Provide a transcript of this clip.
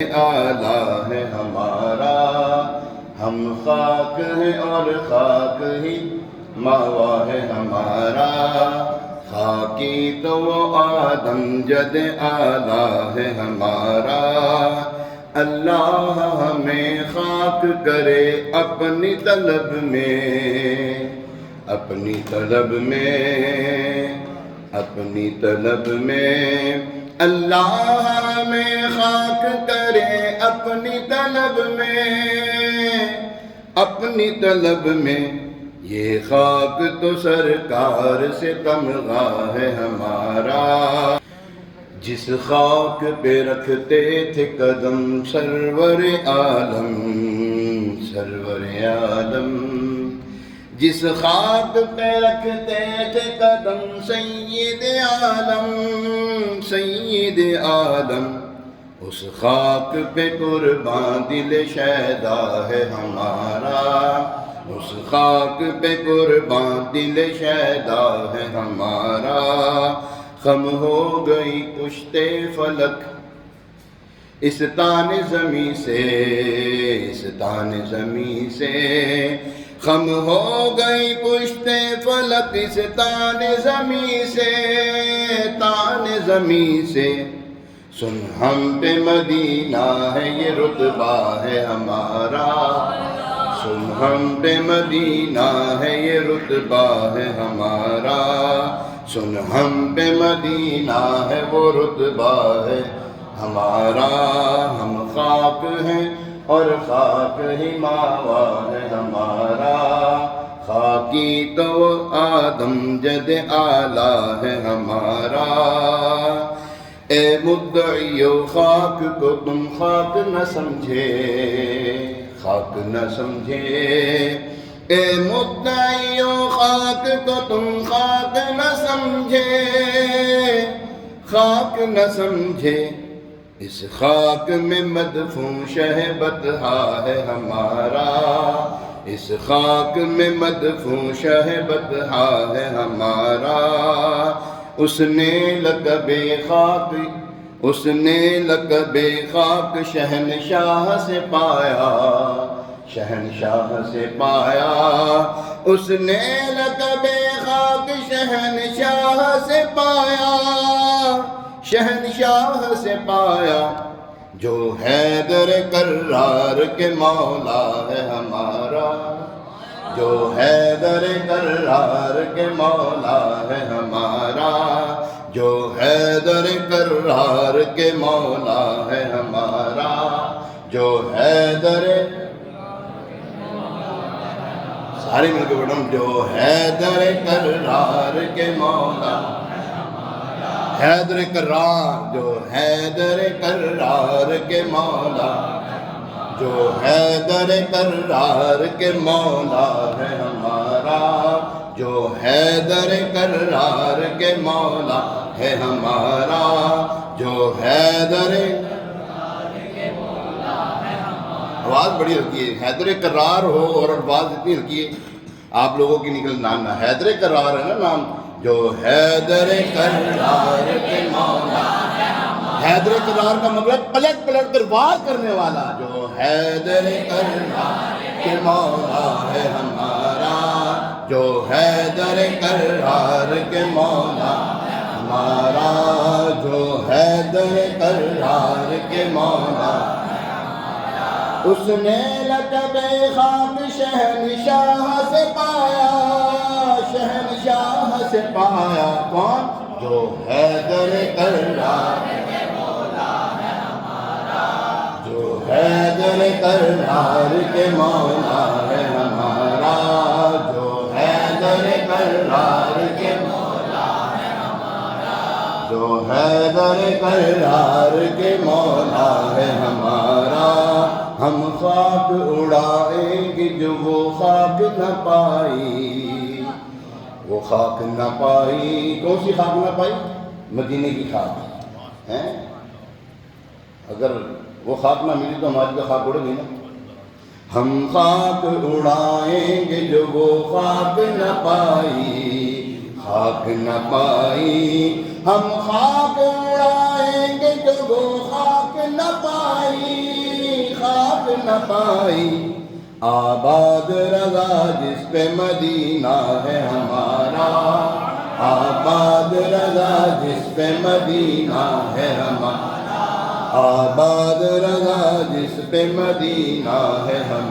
آلہ ہے ہمارا، ہم خاک ہیں اور خاک ہی ماوا ہے ہمارا، خاکی تو وہ آدم جد آلہ ہے ہمارا، اللہ ہمیں خاک کرے اپنی طلب میں، اپنی طلب میں، اپنی طلب میں، اللہ ہمیں خاک کرے اپنی طلب میں، اپنی طلب میں، یہ خاک تو سرکار سے تمغہ ہے ہمارا، جس خاک پہ رکھتے تھے قدم سرور عالم، سرور عالم، جس خاک پہ رکھتے تھے قدم سید عالم، سید عالم، اس خاک پہ قربان دل شیدا ہے ہمارا، اس خاک پہ قربان دل شیدا ہے ہمارا، خم ہو گئی کشتے فلک اس تان زمیں سے، اس تان زمیں سے، خم ہو گئی پشت فلک اس تان زمیں سے، تان زمیں سے، سن ہم پہ مدینہ ہے یہ رتبہ ہے ہمارا، سن ہم پہ مدینہ ہے یہ رتبہ ہے ہمارا، سن ہم پہ مدینہ ہے وہ رتبہ ہے ہمارا، ہم خاک ہیں اور خاک ہی ماوا ہے ہمارا، خاکی تو آدم جد آلہ ہے ہمارا، اے مدعیو خاک کو تم خاک نہ سمجھے، خاک نہ سمجھے، اے مدعیو خاک کو تم خاک نہ سمجھے، خاک نہ سمجھے، اس خاک میں مدفون شہ بطحا ہے ہمارا، اس خاک میں مدفون شہ بطحا ہے ہمارا، اس نے لقب خاک، اس نے لقب خاک شہنشاہ سے پایا، شہنشاہ سے پایا، اس نے لقب خاک شہنشاہ سے پایا، شہنشاہ سے پایا، جو حیدر کرار کے مولا ہے ہمارا، جو حیدر کرار کے مولا ہے ہمارا، جو حیدر کرار کے مولا ہے ہمارا، جو حیدر، سارے مل کے پڑھو، جو حیدر کرار کے مولا، حیدر کرار، جو حیدر کرار کے مولا، جو حیدر کرار کے مولا ہے ہمارا، جو حیدر کرار کے مولا ہے ہمارا، جو حیدر، آواز بڑی ہلکی ہے، حیدر کرار ہو اور آواز اتنی ہلکی ہے، آپ لوگوں کی نکل نام حیدر کرار ہے نا نام، جو حیدر کرار کے مولا، حیدر کرار کا مطلب پلٹ پلٹ کر وار کرنے والا، جو حیدر کرار کے مولا ہے ہمارا، جو حیدر کرار کے مولا ہمارا، جو حیدر کرار کے مولا، اس نے لقب خاک شہنشاہ سے پایا، شہنشاہ سے پایا، کون؟ جو حیدر کرار کے مولا ہے ہمارا، جو حیدر کرار کے مولا ہے ہمارا، جو حیدر کرار کے مولا ہے ہمارا، جو حیدر کرار کے مولا ہے ہمارا، ہم خاک اڑائیں گے جو وہ خاک نہ پائی، وہ خاک نہ پائی، کون سی خاک نہ پائی؟ مدینے کی خاک ہے، اگر وہ خاک نہ ملی تو ہماری تو خاک اڑ گئی نا، ہم خاک اڑائیں گے جو وہ خاک نہ پائی، خاک نہ پائی، ہم خاک اڑائیں گے جو وہ خاک نہ پائی، آئی خاک نہ پائی آباد رضا جس پہ مدینہ ہے ہمارا آباد رضا جس پہ مدینہ ہے ہمارا آباد رضا جس پہ مدینہ ہے ہمارا